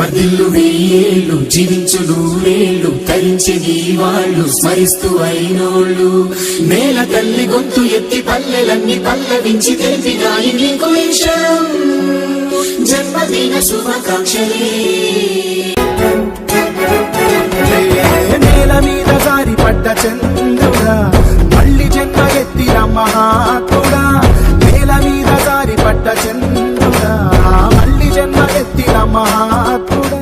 వర్ధిల్లు వెయ్యేళ్ళు జీవించు నూరేళ్ళు తరించే నీ వాళ్ళు స్మరిస్తూ అయినోళ్ళు నేల తల్లి గొంతు ఎత్తి పల్లెలన్నీ పల్లవించి తెలిపినాయి నీకు విషయం జన్మదిన శుభాకాంక్షలే నేల మీద జారి పడ్డ చంద్రుడా మళ్ళీ జన్మ ఎత్తిన మహాత్ముడా నేల మీద జారి పడ్డ చంద్రుడా మళ్ళీ జన్మ ఎత్తిన మహాత్ముడా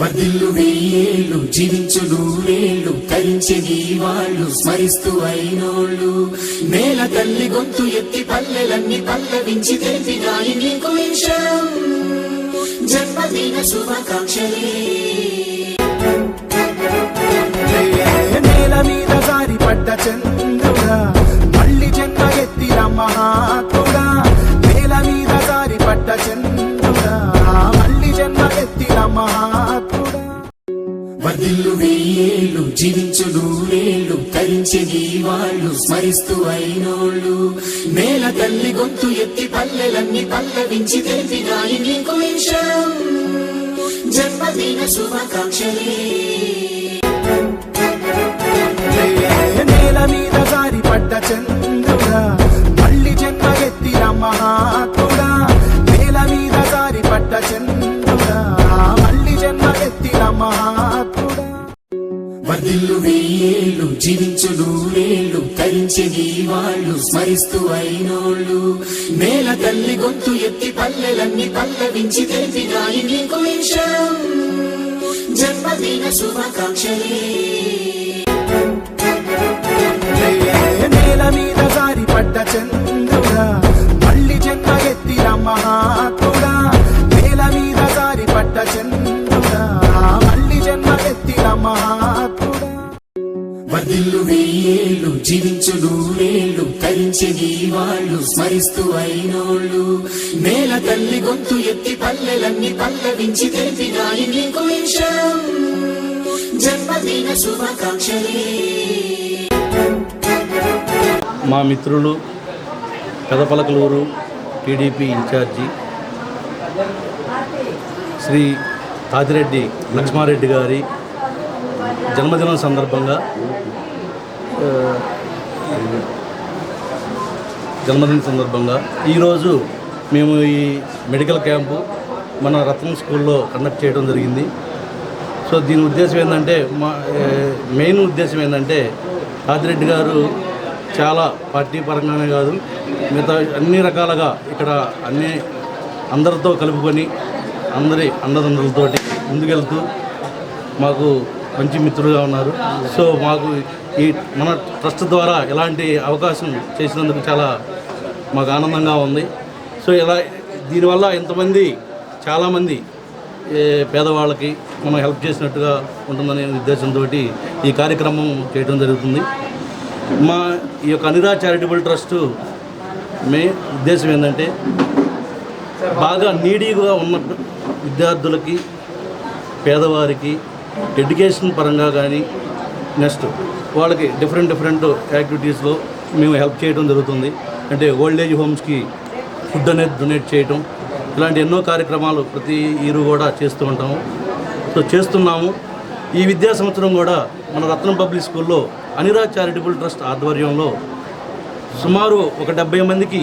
వర్ధిల్లు వెయ్యేళ్ళు జీవించు నూరేళ్ళు తరించే నీ వాళ్ళు స్మరిస్తూ అయినోళ్ళు నేల తల్లి గొంతు ఎత్తి పల్లెలన్నీ పల్లవించి తెలిపినాయి నీకు విషయం జన్మదిన శుభాకాంక్షలే నేల మీద జారి పడ్డ చంద్రుడా మళ్ళీ జన్మ ఎత్తిన మహాత్ముడా నేల మీద జారి పడ్డ చంద్రుడా మళ్ళీ జన్మ ఎత్తిన మహాత్ముడా వర్ధిల్లు వెయ్యేళ్ళు జీవించు నూరేళ్ళు తరించే నీ వాళ్ళు స్మరిస్తూ అయినోళ్ళు నేల తల్లి గొంతు ఎత్తి పల్లెలన్నీ పల్లవించి తెలిపినాయి నీకు విషయం జన్మదిన శుభాకాంక్షలే నేల మీద జారి పడ్డ చంద్రుడా మళ్ళీ జన్మ ఎత్తిన మహాత్ముడా నేల మీద జారి పడ్డ చంద్రుడా మళ్ళీ జన్మ ఎత్తిన మహాత్ముడా వర్ధిల్లు వెయ్యేళ్ళు జీవించు నూరేళ్ళు తరించే నీ వాళ్ళు స్మరిస్తూ అయినోళ్ళు నేల తల్లి గొంతు ఎత్తి పల్లెలన్నీ పల్లవించి తెలిపినాయి నీకు విషయం జన్మదిన శుభాకాంక్షలే నేల మీద జారి పడ్డ చంద్రుడా మళ్ళీ జన్మ ఎత్తిన మహాత్ముడా నేల మీద జారి పడ్డ చంద్రుడా మళ్ళీ జన్మ ఎత్తిన మహాత్ముడా వర్ధిల్లు వెయ్యేళ్ళు జీవించు నూరేళ్ళు తరించే నీ వాళ్ళు స్మరిస్తూ అయినోళ్ళు నేల తల్లి గొంతు ఎత్తి పల్లెలన్నీ పల్లవించి తెలిపినాయి నీకు విషయం జన్మదిన శుభాకాంక్షలే మా మిత్రులు పెదపలకలూరు టీడీపీ ఇన్ఛార్జి శ్రీ తాతిరెడ్డి లక్ష్మారెడ్డి గారి జన్మదినం సందర్భంగా ఈరోజు మేము ఈ మెడికల్ క్యాంపు మన రత్నం స్కూల్లో కండక్ట్ చేయడం జరిగింది. సో దీని ఉద్దేశం ఏంటంటే మెయిన్ ఉద్దేశం ఏంటంటే తాతిరెడ్డి గారు చాలా పార్టీ పరంగానే కాదు మిగతా అన్ని రకాలుగా ఇక్కడ అందరితో కలుపుకొని అందరి అన్నదండ్రులతోటి ముందుకెళ్తూ మాకు మంచి మిత్రులుగా ఉన్నారు. సో మాకు ఈ మన ట్రస్ట్ ద్వారా ఇలాంటి అవకాశం చేసినందుకు చాలా మాకు ఆనందంగా ఉంది. సో దీనివల్ల చాలామంది పేదవాళ్ళకి మనం హెల్ప్ చేసినట్టుగా ఉంటుందనే ఉద్దేశంతో ఈ కార్యక్రమం చేయడం జరుగుతుంది. మా ఈ యొక్క అనిరా చారిటబుల్ ట్రస్ట్ ఉద్దేశం ఏంటంటే బాగా నీడీగా ఉన్న విద్యార్థులకి పేదవారికి ఎడ్యుకేషన్ పరంగా కానీ నెక్స్ట్ వాళ్ళకి డిఫరెంట్ యాక్టివిటీస్లో మేము హెల్ప్ చేయడం జరుగుతుంది. అంటే ఓల్డ్ ఏజ్ హోమ్స్కి ఫుడ్ అనేది డొనేట్ చేయటం ఇలాంటి ఎన్నో కార్యక్రమాలు ప్రతి ఇయర్ కూడా చేస్తున్నాము. ఈ విద్యా సంవత్సరం కూడా మన రత్నం పబ్లిక్ స్కూల్లో అనిరా చారిటబుల్ ట్రస్ట్ ఆధ్వర్యంలో సుమారు ఒక 70 మందికి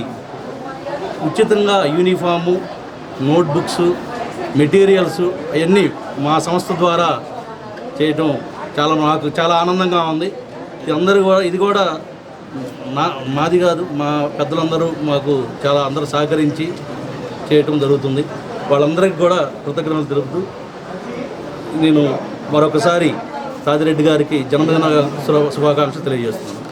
ఉచితంగా యూనిఫాము, నోట్బుక్స్, మెటీరియల్స్ అవన్నీ మా సంస్థ ద్వారా చేయటం మాకు చాలా ఆనందంగా ఉంది. ఇది కూడా మాది కాదు, మా పెద్దలందరూ మాకు అందరూ సహకరించి చేయటం జరుగుతుంది. వాళ్ళందరికీ కూడా కృతజ్ఞతలు తెలుపుతూ నేను మరొకసారి తాతిరెడ్డి గారికి జన్మదిన శుభాకాంక్షలు తెలియజేస్తున్నాను.